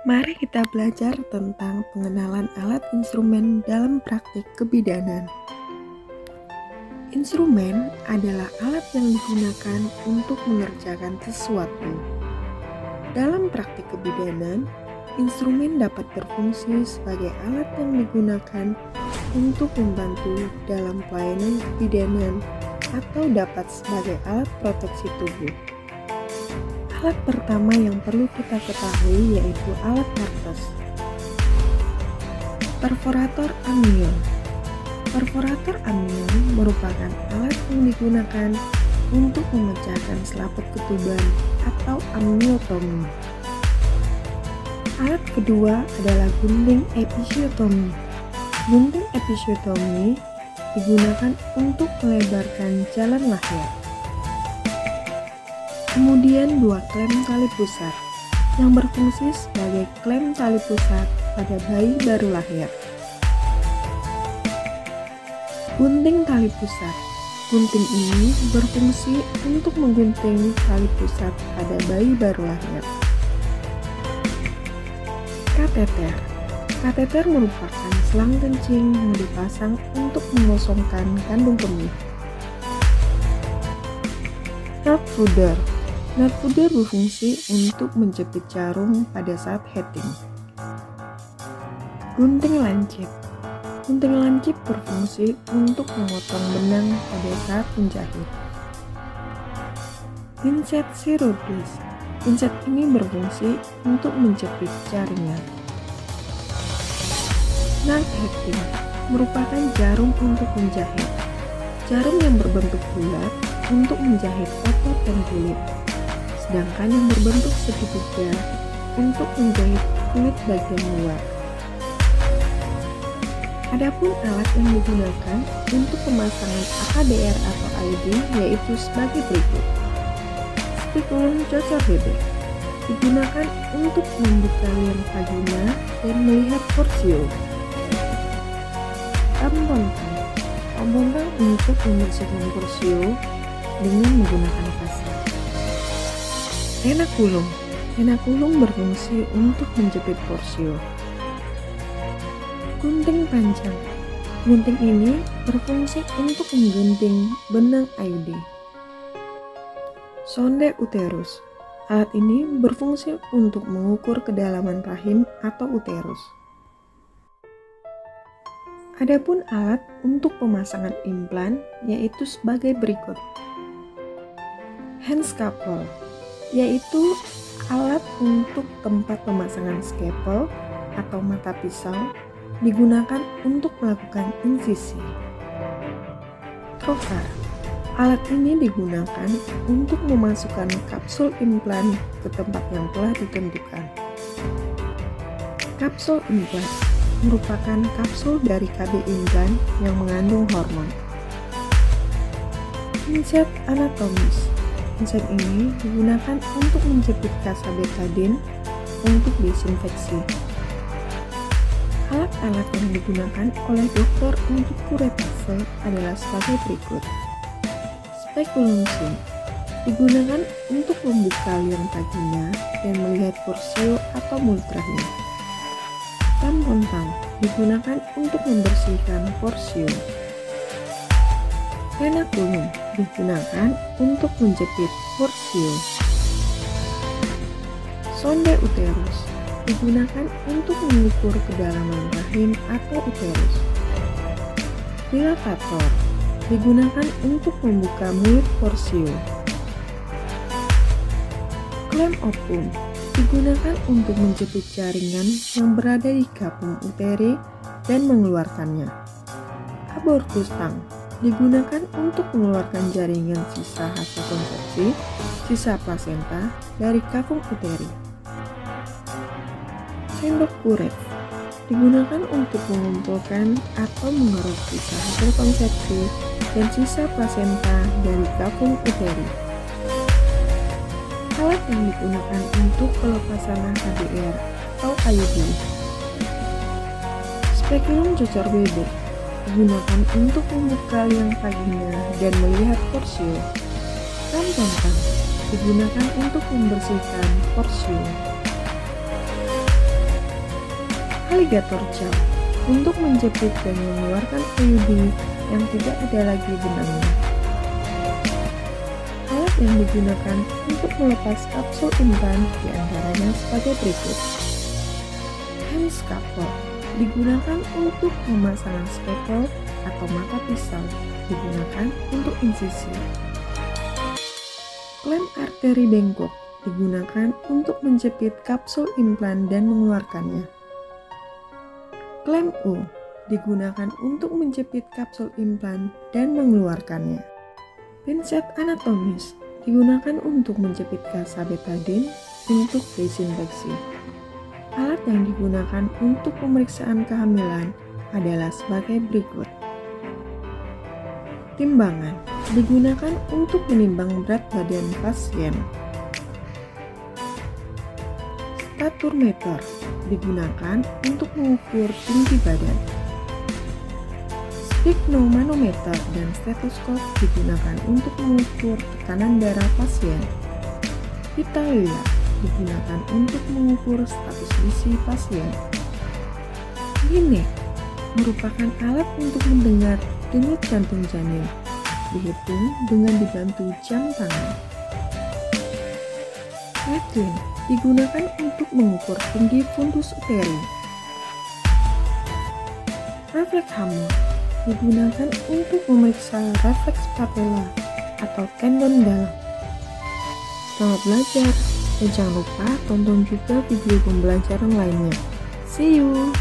Mari kita belajar tentang pengenalan alat instrumen dalam praktik kebidanan. Instrumen adalah alat yang digunakan untuk mengerjakan sesuatu. Dalam praktik kebidanan, instrumen dapat berfungsi sebagai alat yang digunakan untuk membantu dalam pelayanan kebidanan atau dapat sebagai alat proteksi tubuh. Alat pertama yang perlu kita ketahui yaitu alat kertas. Perforator anion. Perforator anion merupakan alat yang digunakan untuk memecahkan selaput ketuban atau amniotomi. Alat kedua adalah gunting episiotomi. Gunting episiotomi digunakan untuk melebarkan jalan lahir. Kemudian dua klem tali pusat yang berfungsi sebagai klem tali pusat pada bayi baru lahir. Gunting tali pusat. Gunting ini berfungsi untuk menggunting tali pusat pada bayi baru lahir. Kateter. Kateter merupakan selang kencing yang dipasang untuk mengosongkan kandung kemih. Nerve fooder. Nerve fooder berfungsi untuk menjepit jarum pada saat heading. Gunting lancip. Gunting lancip berfungsi untuk memotong benang pada saat menjahit. Pinset chirurgis. Pinset ini berfungsi untuk menjepit jaringan. Knife heading merupakan jarum untuk menjahit. Jarum yang berbentuk bulat untuk menjahit otot dan kulit, sedangkan yang berbentuk segitiga untuk menjahit kulit bagian luar. Adapun alat yang digunakan untuk pemasangan AKDR atau ID yaitu sebagai berikut. Speculum cocor bebek digunakan untuk membuka liang vagina dan melihat porsio. Tampon untuk membersihkan porsio dengan menggunakan kasar. Enakulum. Enakulum berfungsi untuk menjepit porsio. Gunting panjang. Gunting ini berfungsi untuk menggunting benang IUD. Sonde uterus. Alat ini berfungsi untuk mengukur kedalaman rahim atau uterus. Adapun alat untuk pemasangan implan yaitu sebagai berikut. Hand scalpel yaitu alat untuk tempat pemasangan scalpel atau mata pisau digunakan untuk melakukan insisi. Trocar. Alat ini digunakan untuk memasukkan kapsul implan ke tempat yang telah ditentukan. Kapsul implan merupakan kapsul dari KB implan yang mengandung hormon. Pinset anatomis. Pinset ini digunakan untuk menjepit kasa betadine untuk disinfeksi. Alat-alat yang digunakan oleh dokter untuk kuretase adalah sebagai berikut. Speculum sink digunakan untuk membuka liang vagina dan melihat porsio atau mulut rahim. Tampon digunakan untuk membersihkan porsio. Enakulum digunakan untuk menjepit porsio. Sonde uterus digunakan untuk mengukur kedalaman rahim atau uterus. Dilatator digunakan untuk membuka mulut porsio. Klem ovum digunakan untuk menjepit jaringan yang berada di kapung uteri dan mengeluarkannya. Abortus tang digunakan untuk mengeluarkan jaringan sisa hasil konsepsi, sisa plasenta dari kapung uteri. Sendok uret digunakan untuk mengumpulkan atau mengeruk sisa hasil konsepsi dan sisa plasenta dari kapung uteri. Alat yang digunakan untuk pelepasan AKDR atau IUD. Speculum cocor bebek digunakan untuk membuka liang vagina dan melihat porsio. Tampon digunakan untuk membersihkan porsio. Alligator jaw untuk menjepit dan mengeluarkan IUD yang tidak ada lagi benangnya. Alat yang digunakan untuk melepas kapsul implan diantaranya sebagai berikut. Hand scalpel digunakan untuk pemasangan scalpel atau mata pisau, digunakan untuk insisi. Klem arteri bengkok digunakan untuk menjepit kapsul implan dan mengeluarkannya. Klem U digunakan untuk menjepit kapsul implan dan mengeluarkannya. Pinset anatomis digunakan untuk menjepit gasa betadine untuk desinfeksi. Alat yang digunakan untuk pemeriksaan kehamilan adalah sebagai berikut. Timbangan digunakan untuk menimbang berat badan pasien. Staturmeter digunakan untuk mengukur tinggi badan. Sphygmomanometer dan stetoskop digunakan untuk mengukur tekanan darah pasien. Vitalia digunakan untuk mengukur status gizi pasien. Linek merupakan alat untuk mendengar denyut jantung janin, dihitung dengan dibantu jam tangan. Redline digunakan untuk mengukur tinggi fundus uteri. Refleks hammer digunakan untuk memeriksa refleks patella atau tendon dalam. Selamat belajar, dan jangan lupa tonton juga video pembelajaran lainnya. See you!